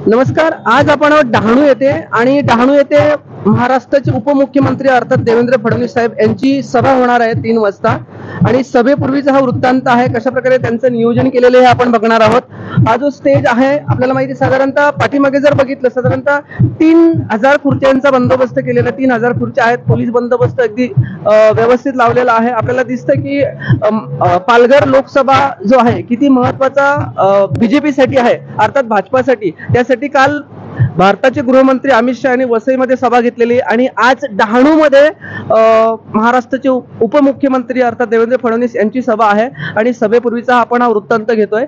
नमस्कार. आज आपण आहोत डहाणू येथे आणि डहाणू येथे महाराष्ट्राचे उपमुख्यमंत्री अर्थात देवेंद्र फडणवीस साहेब यांची सभा होणार आहे 3 वाजता आणि सभेपूर्वीचा हा वृत्तांत आहे. कशा प्रकारे त्यांचं नियोजन केलेलं हे आपण बघणार आहोत. हा जो स्टेज आहे आपल्याला माहिती साधारणतः पाठीमागे जर बघितलं साधारणतः 3000 खुर्च्यांचा बंदोबस्त केलेला 3000 खुर्च्या आहेत. पोलीस बंदोबस्त अगदी व्यवस्थित लावलेला आहे. आपल्याला दिसतं की पालघर लोकसभा जो आहे किती महत्वाचा बीजेपी साठी आहे अर्थात भाजपासाठी. त्यासाठी काल भारताचे गृहमंत्री अमित शहा यांनी वसईमध्ये सभा घेतलेली आणि आज डहाणूमध्ये महाराष्ट्राचे उपमुख्यमंत्री अर्थात देवेंद्र फडणवीस यांची सभा आहे आणि सभेपूर्वीचा आपण हा वृत्तांत घेतोय.